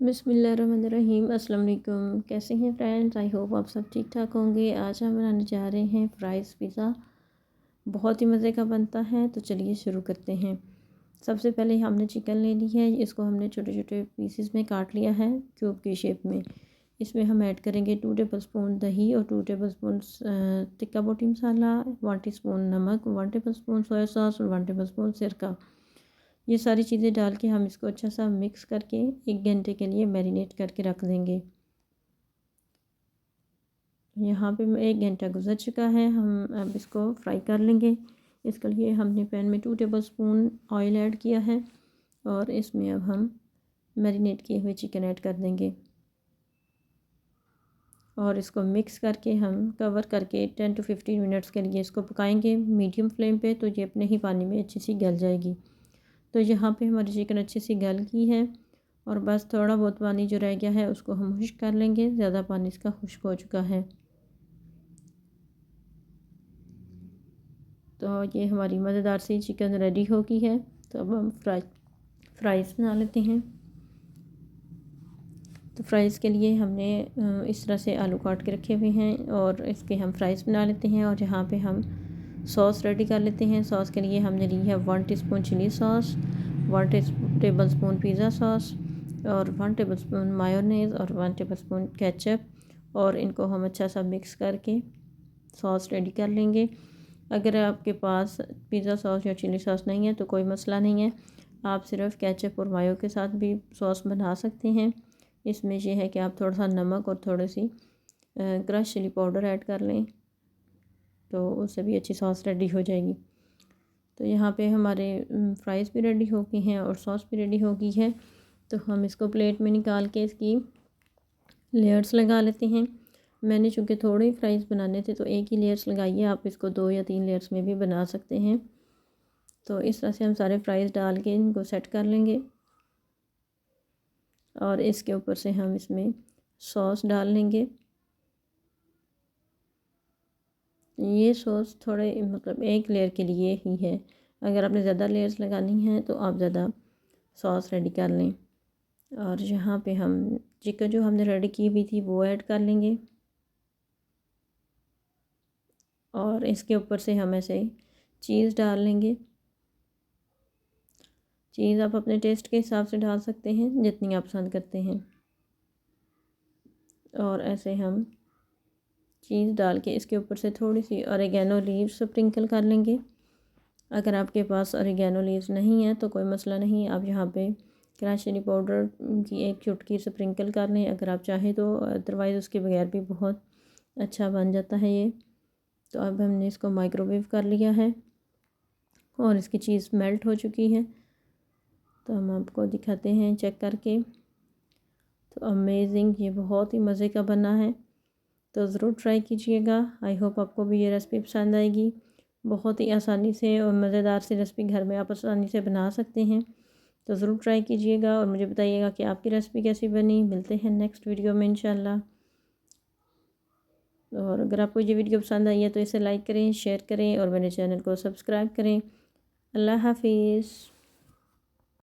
बिस्मिल्लाहिर्रहमानिर्रहीम। अस्सलाम वालेकुम। कैसे हैं फ्रेंड्स? आई होप आप सब ठीक ठाक होंगे। आज हम बनाने जा रहे हैं फ्राइज़ पिज़्ज़ा। बहुत ही मज़े का बनता है, तो चलिए शुरू करते हैं। सबसे पहले हमने चिकन ले ली है, इसको हमने छोटे छोटे पीसेस में काट लिया है क्यूब की शेप में। इसमें हम ऐड करेंगे 2 टेबलस्पून दही और 2 टेबलस्पून टिक्का बोटी मसाला, 1 टीस्पून नमक, 1 टेबलस्पून सोया सॉस और 1 टेबलस्पून सिरका। ये सारी चीज़ें डाल के हम इसको अच्छा सा मिक्स करके 1 घंटे के लिए मैरिनेट करके रख देंगे। यहाँ पे 1 घंटा गुजर चुका है, हम अब इसको फ्राई कर लेंगे। इसके लिए हमने पैन में 2 टेबलस्पून ऑयल ऐड किया है और इसमें अब हम मैरिनेट किए हुए चिकन ऐड कर देंगे और इसको मिक्स करके हम कवर करके 10 to 15 मिनट्स के लिए इसको पकाएंगे मीडियम फ्लेम पे, तो ये अपने ही पानी में अच्छी सी गल जाएगी। तो यहाँ पे हमारी चिकन अच्छी सी गल गई है और बस थोड़ा बहुत पानी जो रह गया है उसको हम खुश्क कर लेंगे। ज़्यादा पानी इसका खुश्क हो चुका है। तो ये हमारी मज़ेदार सी चिकन रेडी हो गई है। तो अब हम फ्राइज़ बना लेते हैं। तो फ्राइज़ के लिए हमने इस तरह से आलू काट के रखे हुए हैं और इसके हम फ्राइज़ बना लेते हैं। और यहाँ पे हम सॉस रेडी कर लेते हैं। सॉस के लिए हमने ली है 1 teaspoon chilli sauce, 1 tablespoon pizza sauce और 1 टेबलस्पून मायोनीज़ और 1 टेबलस्पून केचप। और इनको हम अच्छा सा मिक्स करके सॉस रेडी कर लेंगे। अगर आपके पास पिज़्ज़ा सॉस या चिली सॉस नहीं है तो कोई मसला नहीं है, आप सिर्फ केचप और मायो के साथ भी सॉस बना सकते हैं। इसमें यह है कि आप थोड़ा सा नमक और थोड़ी सी क्रश चिली पाउडर ऐड कर लें, तो उससे भी अच्छी सॉस रेडी हो जाएगी। तो यहाँ पे हमारे फ्राइज़ भी रेडी हो गई हैं और सॉस भी रेडी हो गई है। तो हम इसको प्लेट में निकाल के इसकी लेयर्स लगा लेते हैं। मैंने चूँकि थोड़े ही फ्राइज़ बनाने थे तो एक ही लेयर्स लगाई है, आप इसको 2 या 3 लेयर्स में भी बना सकते हैं। तो इस तरह से हम सारे फ्राइज़ डाल के इनको सेट कर लेंगे और इसके ऊपर से हम इसमें सॉस डाल लेंगे। ये सॉस थोड़े मतलब एक लेयर के लिए ही है, अगर आपने ज़्यादा लेयर्स लगानी हैं तो आप ज़्यादा सॉस रेडी कर लें। और यहाँ पे हम चिकन जो हमने रेडी की हुई थी वो ऐड कर लेंगे और इसके ऊपर से हम ऐसे चीज़ डाल लेंगे। चीज़ आप अपने टेस्ट के हिसाब से डाल सकते हैं, जितनी आप पसंद करते हैं। और ऐसे हम चीज़ डाल के इसके ऊपर से थोड़ी सी ऑरिगेनो लीव्स स्प्रिंकल कर लेंगे। अगर आपके पास ऑरिगेनो लीव्स नहीं है तो कोई मसला नहीं, आप यहाँ पे क्रश चिली पाउडर की 1 चुटकी स्प्रिंकल कर लें अगर आप चाहें तो, अदरवाइज़ उसके बगैर भी बहुत अच्छा बन जाता है ये। तो अब हमने इसको माइक्रोवेव कर लिया है और इसकी चीज़ मेल्ट हो चुकी है। तो हम आपको दिखाते हैं चेक करके। तो अमेजिंग, ये बहुत ही मज़े का बना है, तो ज़रूर ट्राई कीजिएगा। आई होप आपको भी ये रेसिपी पसंद आएगी। बहुत ही आसानी से और मज़ेदार सी रेसिपी घर में आप आसानी से बना सकते हैं, तो ज़रूर ट्राई कीजिएगा और मुझे बताइएगा कि आपकी रेसिपी कैसी बनी। मिलते हैं नेक्स्ट वीडियो में इंशाल्लाह। और अगर आपको ये वीडियो पसंद आई है तो इसे लाइक करें, शेयर करें और मेरे चैनल को सब्सक्राइब करें। अल्लाह हाफिज़।